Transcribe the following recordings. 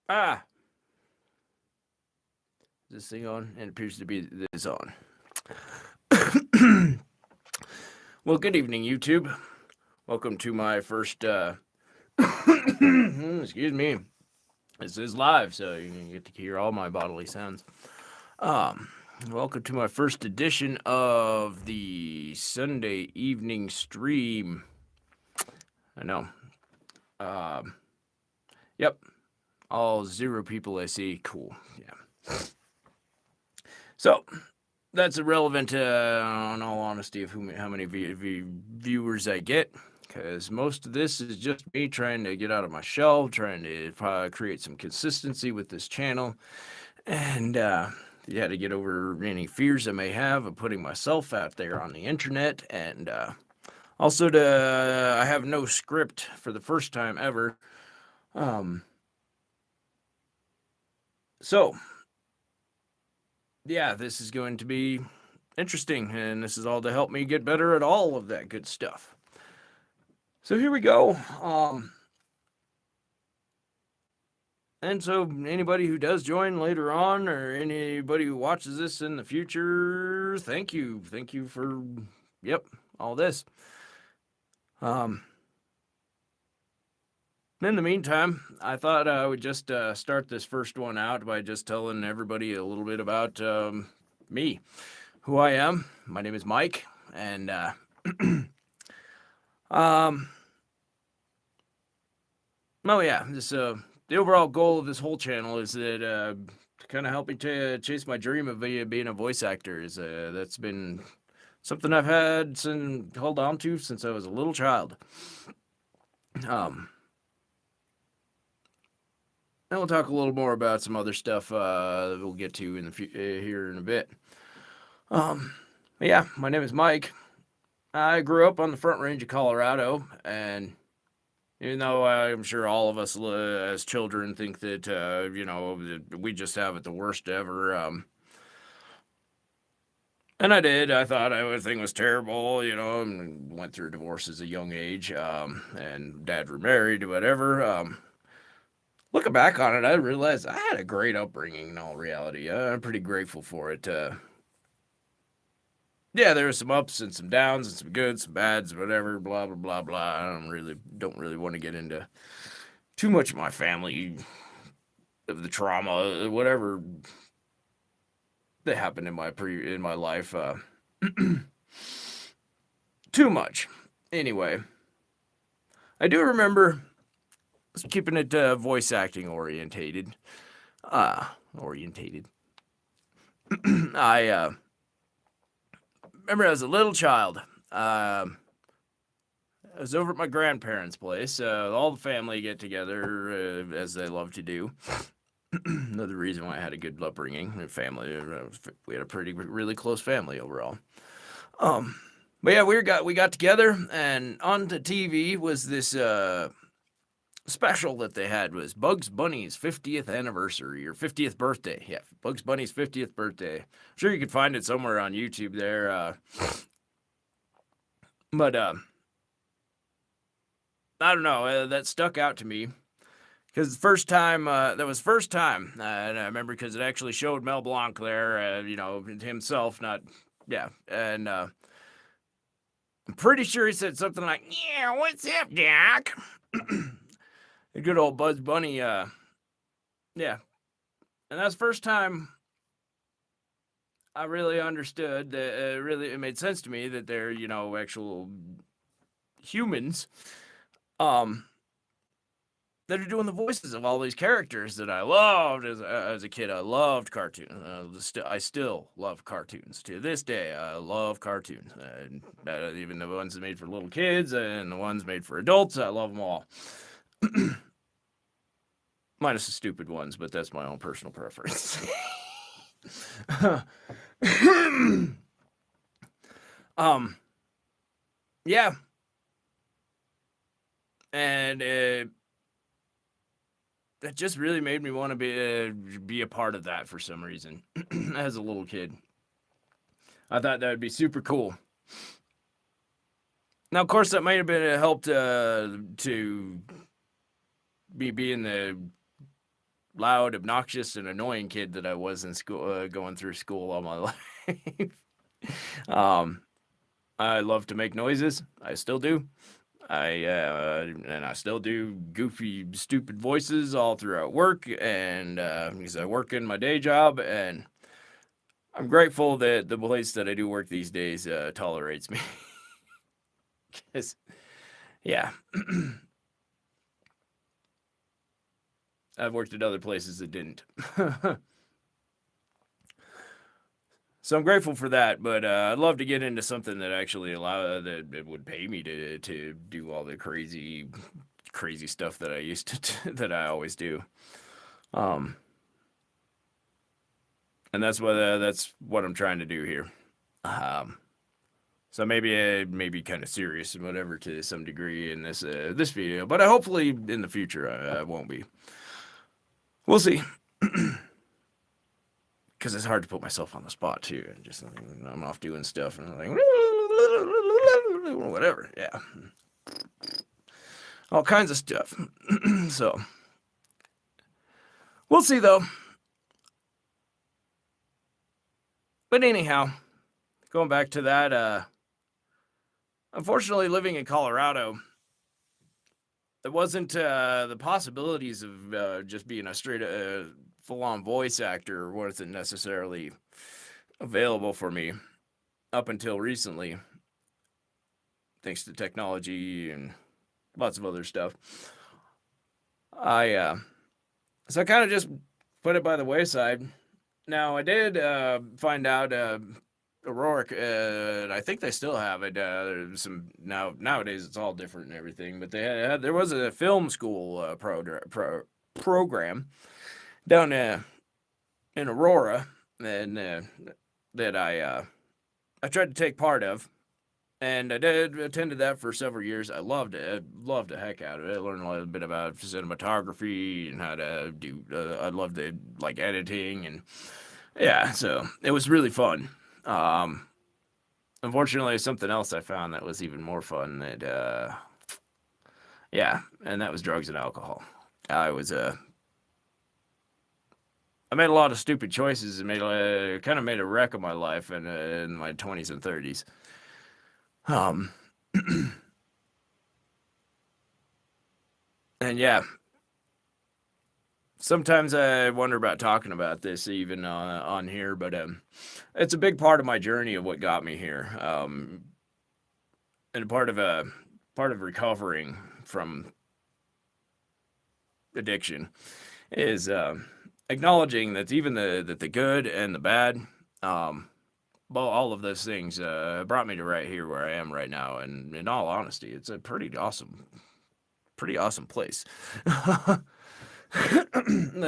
Ah, is this thing on? And it appears to be this on. Well, good evening, YouTube. Welcome to my first, excuse me. This is live, so you can get to hear all my bodily sounds. Um, Welcome to my first edition of the Sunday evening stream. I know. Um, yep. All zero people I see. Cool. Yeah. So, that's irrelevant, in all honesty, of how many viewers I get, because most of this is just me trying to get out of my shell, trying to create some consistency with this channel, and yeah, to get over any fears I may have of putting myself out there on the internet, and also I have no script for the first time ever. Um, so yeah, this is going to be interesting, and this is all to help me get better at all of that good stuff. So here we go. And so anybody who does join later on, or anybody who watches this in the future, thank you. Thank you for, yep, all this. Um, in the meantime, I thought I would just start this first one out by just telling everybody a little bit about me, who I am. My name is Mike, and oh yeah, this the overall goal of this whole channel is that to kind of help me chase my dream of being a voice actor. Is that's been something I've had and held on to since I was a little child. And we'll talk a little more about some other stuff that we'll get to in the here in a bit. Yeah, my name is Mike. I grew up on the Front Range of Colorado, and even though I'm sure all of us as children think that that we just have it the worst ever, and I did. I thought everything was terrible, and went through a divorce at a young age, and dad remarried, whatever. Looking back on it, I realized I had a great upbringing in all reality. I'm pretty grateful for it. Yeah, there were some ups and some downs and some goods, some bads, whatever, blah blah blah blah. I don't really want to get into too much of my family of the trauma, whatever that happened in my life. Too much. Anyway, I do remember keeping it voice acting orientated. Orientated. I remember as a little child. I was over at my grandparents' place. All the family get together as they love to do. Another reason why I had a good upbringing, family. We had a really close family overall. But yeah, we got together, and on the TV was this special that they had was Bugs Bunny's 50th anniversary or 50th birthday. Yeah, Bugs Bunny's 50th birthday. I'm sure you could find it somewhere on YouTube there. But I don't know. That stuck out to me because that was first time, and I remember because it actually showed Mel Blanc there, himself, not yeah, and I'm pretty sure he said something like, "Yeah, what's up, Jack?" The good old Bugs Bunny, yeah, and that's the first time I really understood that. It made sense to me that they're actual humans. Um, that are doing the voices of all these characters that I loved as a kid. I loved cartoons. I still love cartoons to this day. I love cartoons, even the ones made for little kids and the ones made for adults. I love them all, minus the stupid ones, but that's my own personal preference. Yeah, and that just really made me want to be a part of that for some reason. As a little kid, I thought that would be super cool. Now, of course, that might have been helped to be in the loud, obnoxious, and annoying kid that I was in school, going through school all my life. um, I love to make noises. I still do. I still do goofy, stupid voices all throughout work, and because I work in my day job, and I'm grateful that the place that I do work these days tolerates me. Because, yeah, I've worked at other places that didn't. So I'm grateful for that, but I'd love to get into something that actually that it would pay me to do all the crazy stuff that I used to that I always do. Um, and that's what I'm trying to do here. Um, so maybe kind of serious and whatever to some degree in this video, but hopefully in the future I won't be. We'll see. Because it's hard to put myself on the spot too, and just I'm off doing stuff, and I'm like whatever, yeah, all kinds of stuff. So we'll see though. But anyhow, going back to that, unfortunately, living in Colorado, there wasn't the possibilities of just being a straight full-on voice actor wasn't necessarily available for me up until recently, thanks to technology and lots of other stuff. So I kind of just put it by the wayside. Now I did find out Aurora, and I think they still have it. Nowadays it's all different and everything, but there was a film school program down in Aurora, and that I tried to take part of, and I attended that for several years. I loved it. I loved the heck out of it. I learned a little bit about cinematography and how to do. I loved the editing, and yeah, so it was really fun. Unfortunately, something else I found that was even more fun. That and that was drugs and alcohol. I made a lot of stupid choices and kind of made a wreck of my life in my 20s and 30s. And yeah, sometimes I wonder about talking about this even on here, but it's a big part of my journey of what got me here, and part of recovering from addiction is acknowledging that even the good and the bad, well, all of those things brought me to right here where I am right now. And in all honesty, it's a pretty awesome place that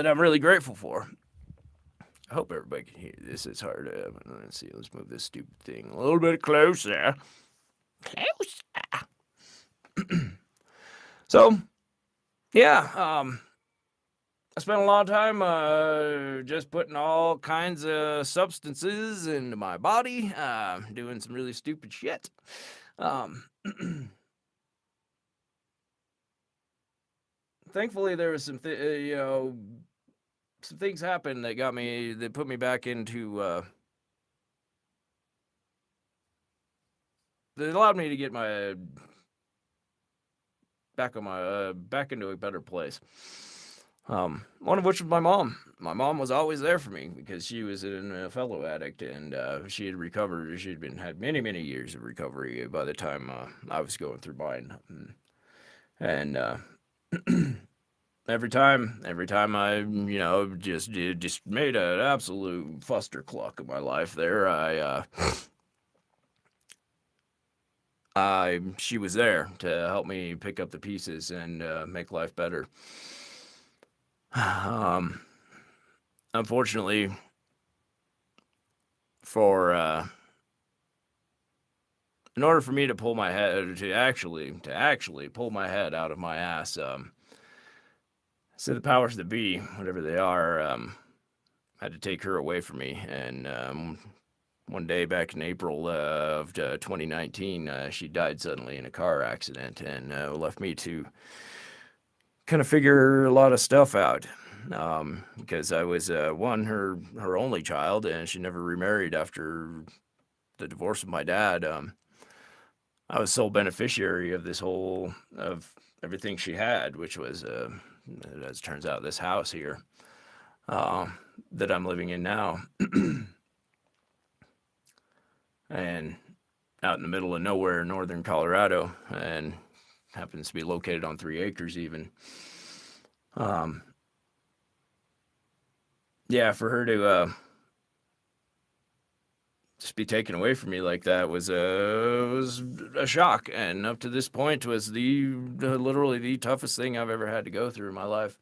I'm really grateful for. I hope everybody can hear this. It's hard. Let's see. Let's move this stupid thing a little bit closer. So, yeah. I spent a lot of time just putting all kinds of substances into my body, doing some really stupid shit. Thankfully, there was some things happened that put me back into that allowed me to get my back into a better place. One of which was my mom. My mom was always there for me because she was a fellow addict, and she had recovered. She'd had many years of recovery by the time I was going through mine, and every time I just made an absolute fustercluck of my life there, she was there to help me pick up the pieces and make life better. Unfortunately, in order for me to pull my head to actually pull my head out of my ass, so the powers that be, whatever they are, had to take her away from me. And one day back in April of 2019, she died suddenly in a car accident, and left me to kind of figure a lot of stuff out. because I was her only child, and she never remarried after the divorce of my dad. I was sole beneficiary of everything she had, which was, as it turns out, this house here uh, that I'm living in now, and out in the middle of nowhere in northern Colorado, and happens to be located on 3 acres even. Um, yeah, for her to just be taken away from me like that was a shock, and up to this point was literally the toughest thing I've ever had to go through in my life.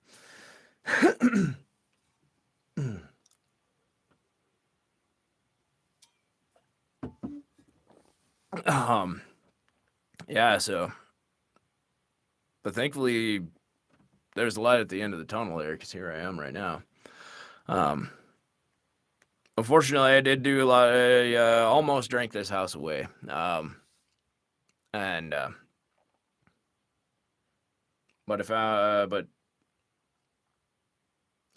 um, yeah, but thankfully there's a light at the end of the tunnel there, because here I am right now. Um, Unfortunately, I did do a lot. Almost drank this house away, and but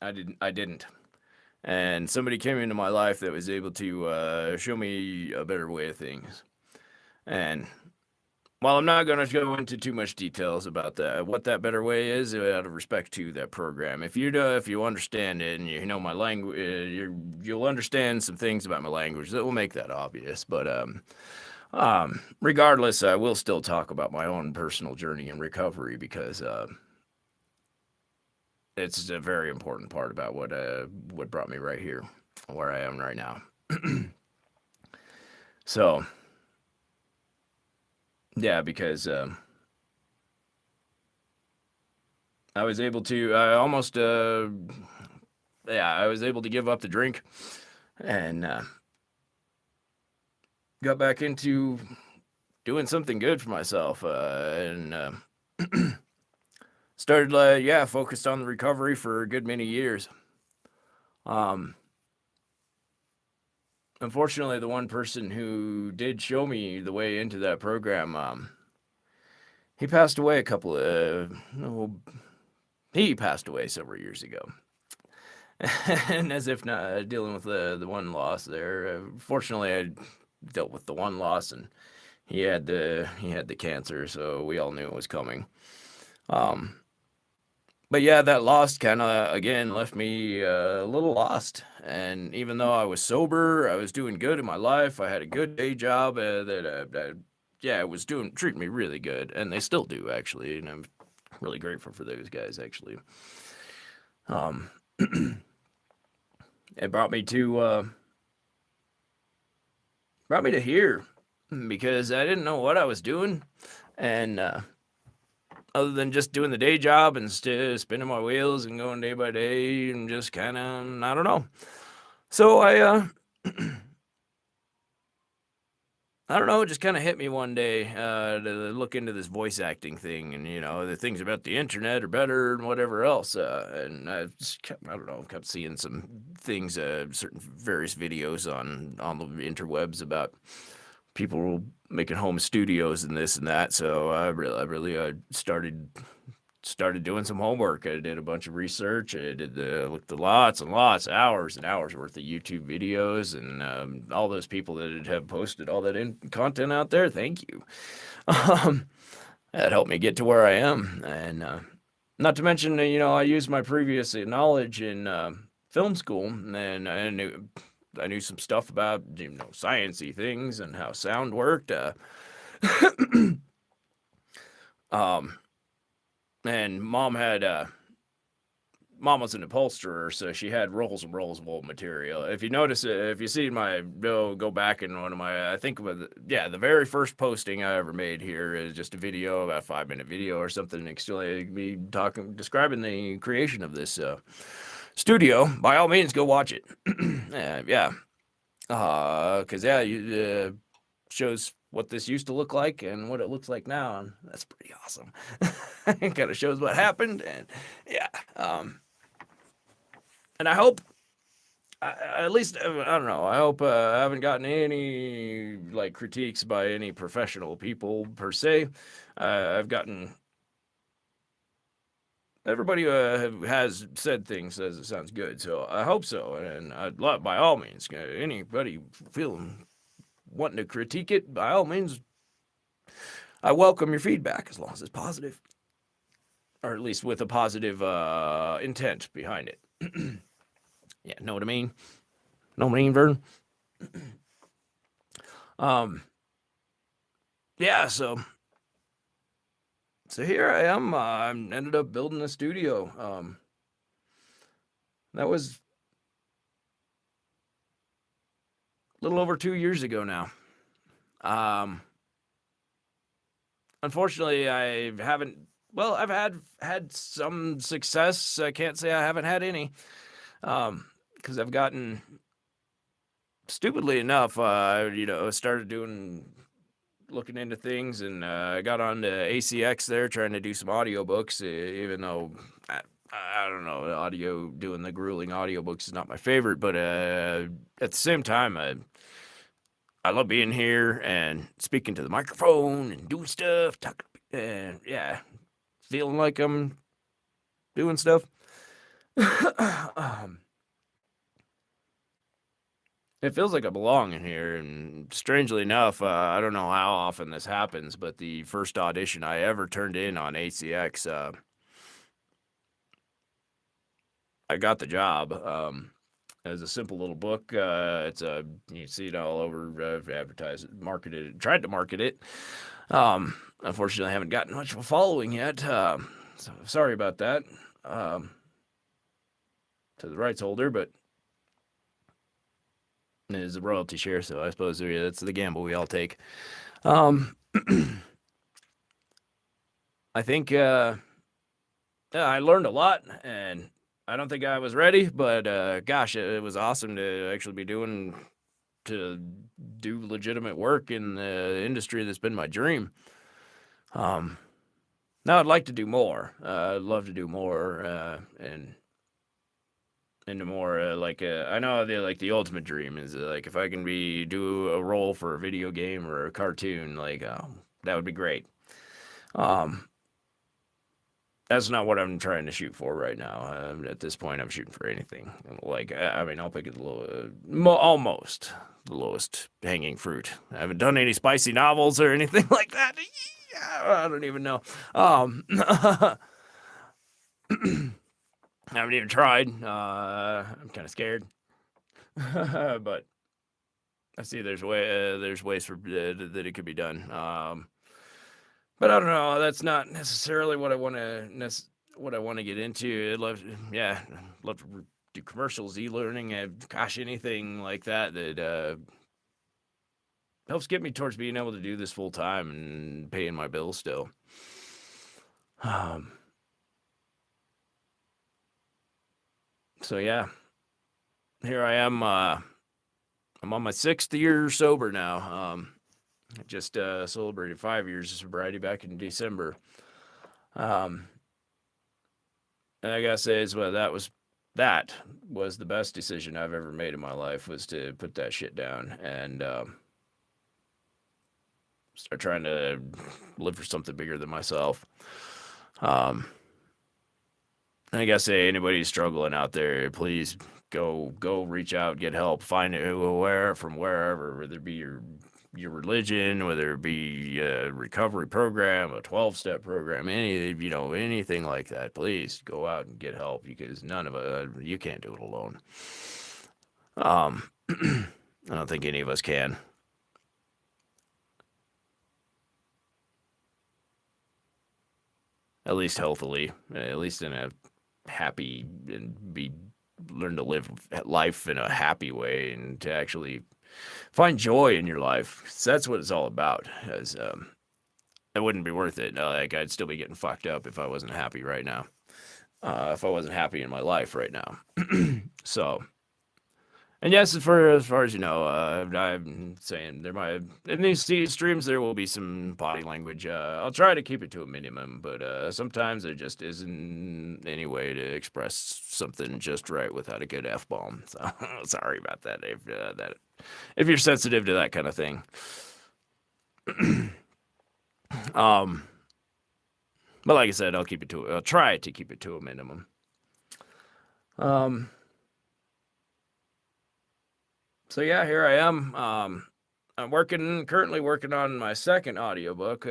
I didn't. I didn't. And somebody came into my life that was able to show me a better way of things. And while I'm not going to go into too much details about what that better way is, out of respect to that program, if you understand it and you know my language, you'll understand some things about my language that will make that obvious. But regardless, I will still talk about my own personal journey in recovery, because it's a very important part about what brought me right here, where I am right now. So yeah, because I was able to, I was able to give up the drink, and got back into doing something good for myself, and started, focused on the recovery for a good many years. Unfortunately, the one person who did show me the way into that program, he passed away he passed away several years ago. And as if not dealing with the one loss there, fortunately I dealt with the one loss, and he had the cancer, so we all knew it was coming. But yeah, that loss kind of again left me a little lost. And even though I was sober, I was doing good in my life. I had a good day job it was treating me really good, and they still do, actually. And I'm really grateful for those guys, actually. Um, it brought me to here, because I didn't know what I was doing, and other than just doing the day job and spinning my wheels and going day by day and just kind of, I don't know. So I don't know, it just kind of hit me one day to look into this voice acting thing, and the things about the internet are better and whatever else. And I just kept seeing some things, certain various videos on the interwebs about people making home studios and this and that. So I really started doing some homework. I did a bunch of research. I looked at lots and lots, hours and hours worth of YouTube videos, and all those people that have posted all that content out there. Thank you. That helped me get to where I am, and not to mention, I used my previous knowledge in film school, and I knew some stuff about sciencey things and how sound worked. And mom was an upholsterer, so she had rolls and rolls of old material. If you notice, if you see go back in one of my, I think the very first posting I ever made here is just a video, about a 5-minute video or something, actually me describing the creation of this studio. By all means, go watch it. Because shows what this used to look like and what it looks like now, and that's pretty awesome. It kind of shows what happened, and and I hope, at least, I don't know, I hope I haven't gotten any critiques by any professional people per se. I've gotten everybody has said things says it sounds good, so I hope so. And I'd love, by all means, anybody feeling wanting to critique it, by all means, I welcome your feedback as long as it's positive, or at least with a positive intent behind it. Yeah, know what I mean? Know what I mean, Vern? Yeah, so here I am. I ended up building a studio. That was a little over 2 years ago now. Um, Unfortunately, I haven't. Well, I've had some success. I can't say I haven't had any, because I've gotten, stupidly enough, started looking into things, and I got on to ACX there, trying to do some audiobooks, even though I don't know, doing the grueling audiobooks is not my favorite, but at the same time, I love being here and speaking to the microphone and doing stuff, talking, and yeah, feeling like I'm doing stuff. It feels like I belong in here, and strangely enough, I don't know how often this happens, but the first audition I ever turned in on ACX, I got the job. It was a simple little book. It's you see it all over, advertised, marketed, tried to market it. Unfortunately, I haven't gotten much of a following yet. So sorry about that, to the rights holder, but it is a royalty share, so I suppose that's the gamble we all take. I think I learned a lot, and I don't think I was ready, but gosh, it was awesome to actually be to do legitimate work in the industry that's been my dream. Now I'd like to do more. I'd love to do more, and into more I know the ultimate dream is like if I can do a role for a video game or a cartoon, that would be great. That's not what I'm trying to shoot for right now. At this point, I'm shooting for anything. I'll pick it almost the lowest hanging fruit. I haven't done any spicy novels or anything like that. I don't even know. I haven't even tried. I'm kind of scared, but I see there's ways for that it could be done. But I don't know. That's not necessarily what I want to get into. I'd love to do commercials, e-learning, gosh, anything like that helps get me towards being able to do this full time and paying my bills still. So yeah, here I am. I'm on my 6th year sober now. I just celebrated 5 years of sobriety back in December. And I gotta say, that was the best decision I've ever made in my life, was to put that shit down and start trying to live for something bigger than myself. I gotta say, anybody who's struggling out there, please go reach out, get help, find it from wherever, whether it be your religion, whether it be a recovery program, a 12-step program, anything like that. Please go out and get help, because you can't do it alone. I don't think any of us can. At least healthily, at least in a happy and learn to live life in a happy way, and to actually find joy in your life. That's what it's all about. As it wouldn't be worth it. I'd still be getting fucked up if I wasn't happy right now. If I wasn't happy in my life right now. So, and yes, as far as you know, I'm saying in these streams there will be some body language. I'll try to keep it to a minimum, but sometimes there just isn't any way to express something just right without a good F-bomb. So sorry about that if you're sensitive to that kind of thing. But like I said, I'll try to keep it to a minimum. So yeah, here I am. I'm currently working on my second audiobook.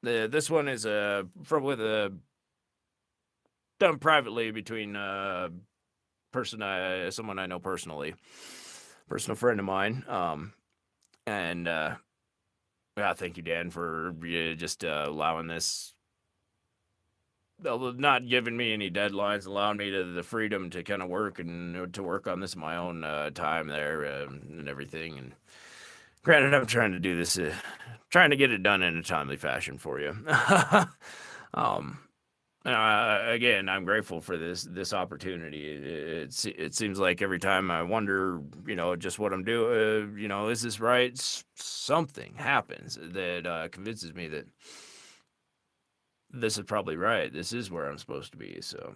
This one is done privately between someone I know personally, personal friend of mine. And yeah, thank you, Dan, for just allowing this. Not giving me any deadlines, allowing me the freedom to kind of work and to work on this in my own time there and everything. And granted, I'm trying to do this, trying to get it done in a timely fashion for you. Again, I'm grateful for this opportunity. It seems like every time I wonder, just what I'm doing, is this right? Something happens that convinces me that this is probably right. This is where I'm supposed to be. So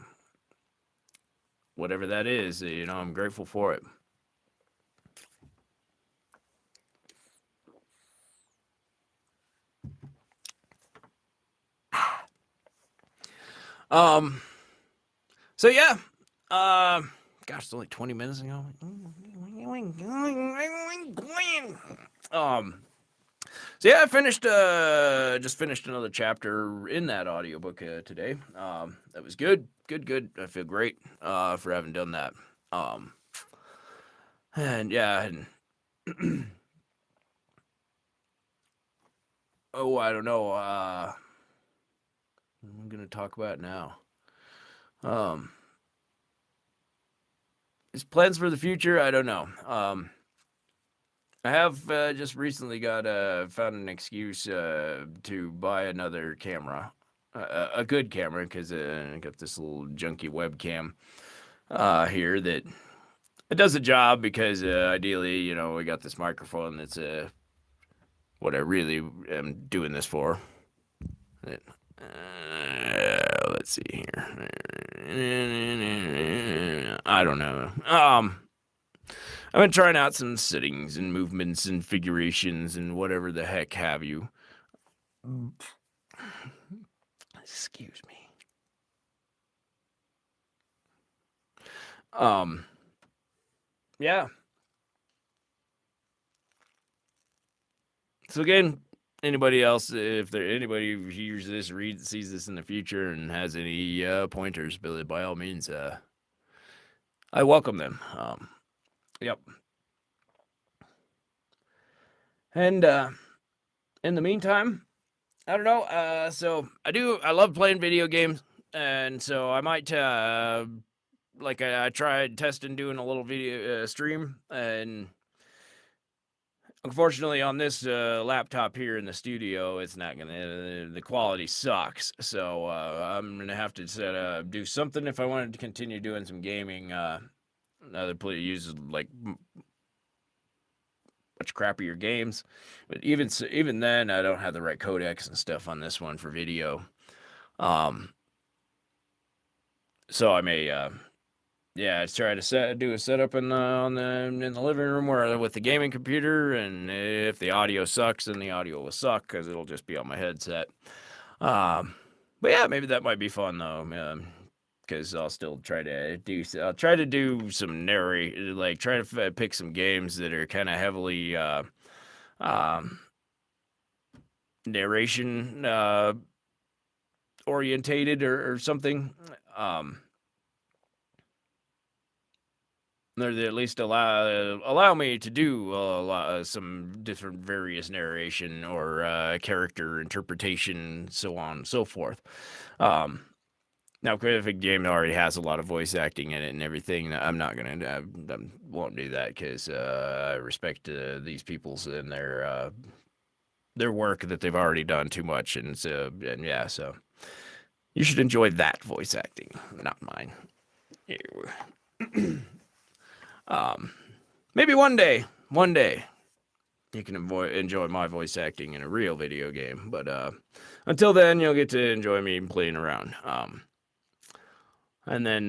whatever that is, I'm grateful for it. So yeah, gosh, it's only 20 minutes ago. So yeah, I just finished another chapter in that audiobook today. That was good. I feel great for having done that. And yeah, and oh, I don't know. I'm gonna talk about it now. His plans for the future, I don't know. I have just recently found an excuse to buy another camera, a good camera, because I got this little junky webcam here that it does the job. Because ideally, we got this microphone that's what I really am doing this for. Let's see here. I don't know. I've been trying out some settings and movements and figurations and whatever the heck have you. Excuse me. Yeah. So again, anybody else, if anybody who hears this, sees this in the future and has any pointers, by all means, I welcome them. Yep. And in the meantime, I don't know. So I love playing video games, and so I might I tried testing doing a little video stream, and unfortunately on this laptop here in the studio, it's not gonna. The quality sucks, so I'm gonna have to do something if I wanted to continue doing some gaming. Use like much crappier games, but even then, I don't have the right codecs and stuff on this one for video. So I may try to do a setup in the living room with the gaming computer, and if the audio sucks, then the audio will suck because it'll just be on my headset. But yeah, maybe that might be fun though. Because I'll still try to do some try to pick some games that are kind of heavily narration orientated or something. Or at least allow me to do some different various narration or character interpretation, so on and so forth. Now, if a game already has a lot of voice acting in it and everything, I won't do that because I respect these people's and their work that they've already done too much, and so you should enjoy that voice acting, not mine. Maybe one day you can enjoy my voice acting in a real video game, but until then, you'll get to enjoy me playing around. And then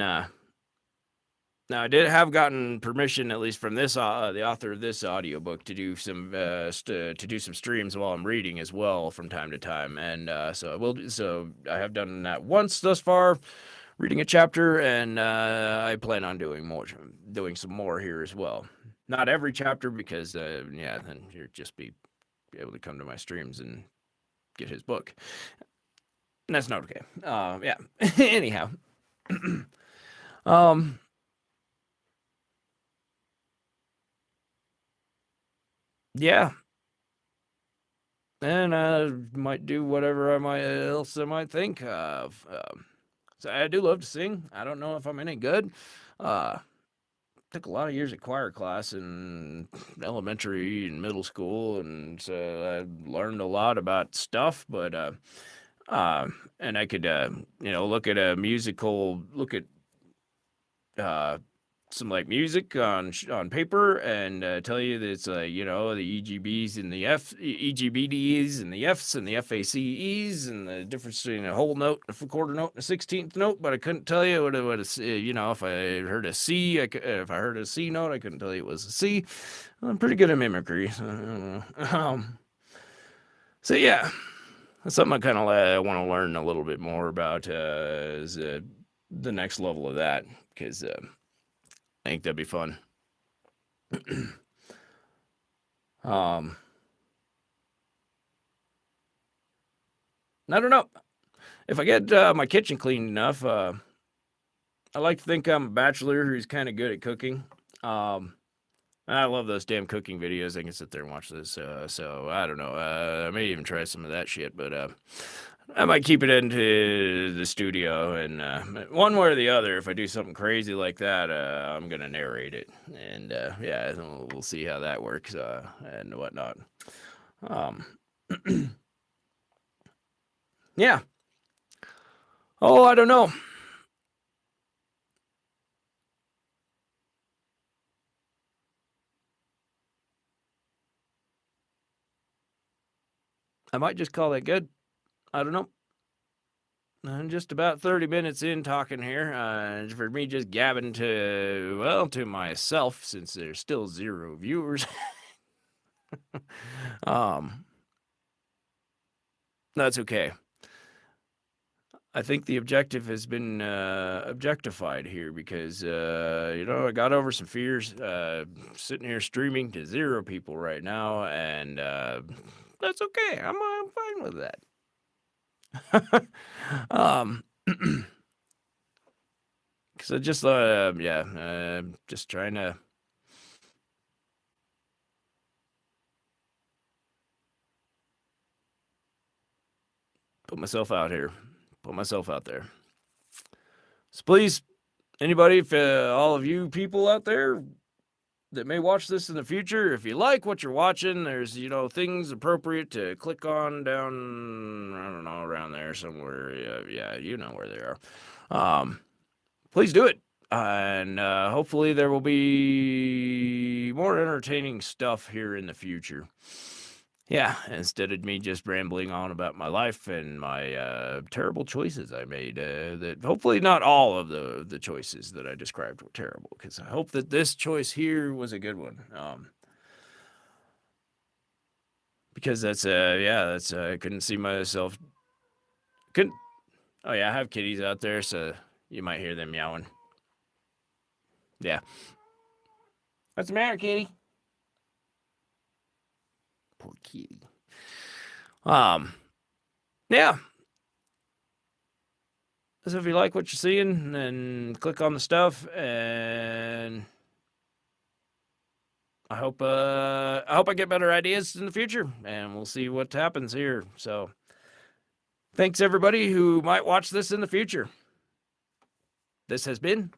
Now, I did have gotten permission, at least from this the author of this audiobook, to do some to do some streams while I'm reading as well from time to time, and so I will. So I have done that once thus far, reading a chapter, and I plan on doing some more here as well. Not every chapter because yeah, then you'd just be able to come to my streams and get his book, and that's not okay. Yeah. Anyhow, um. Yeah, and I might do whatever I might think of. So I do love to sing. I don't know if I'm any good. Uh, Took a lot of years of choir class in elementary and middle school, and so I learned a lot about stuff. But and I could look at uh, some like music on paper and tell you that it's the EGBs and the EGBDs and the Fs and the FACEs and the difference between a whole note, a quarter note, and a 16th note. But I couldn't tell you what if I heard a C, if I heard a C note, I couldn't tell you it was a C. I'm pretty good at mimicry. So, I don't know. So yeah, that's something I kind of want to learn a little bit more about is the next level of that, because I think that'd be fun. I don't know if I get my kitchen clean enough. I like to think I'm a bachelor who's kind of good at cooking. I love those damn cooking videos. I can sit there and watch this. So I don't know. I may even try some of that shit, but I might keep it into the studio, and one way or the other, if I do something crazy like that, I'm gonna narrate it, and yeah, we'll see how that works and whatnot. Um, yeah. Oh, I don't know. I might just call that good. I don't know. I'm just about 30 minutes in talking here. For me, just gabbing to myself, since there's still 0 viewers. That's okay. I think the objective has been objectified here because I got over some fears. Sitting here streaming to 0 people right now, and that's okay. I'm fine with that. Because I just just trying to put myself out here, put myself out there. So please, anybody, if all of you people out there that may watch this in the future, if you like what you're watching, there's things appropriate to click on down, I don't know, around there somewhere. Yeah, you know where they are. Please do it, and hopefully there will be more entertaining stuff here in the future. Yeah, instead of me just rambling on about my life and my terrible choices I made, that hopefully not all of the choices that I described were terrible, because I hope that this choice here was a good one. Because that's I couldn't see myself. Oh yeah, I have kitties out there, so you might hear them meowing. Yeah. What's the matter, kitty? Poor kitty. Yeah. So if you like what you're seeing, then click on the stuff, and I hope I get better ideas in the future, and we'll see what happens here. So thanks everybody who might watch this in the future. This has been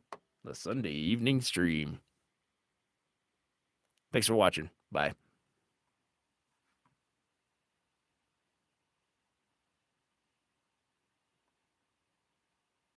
the Sunday evening stream. Thanks for watching. Bye.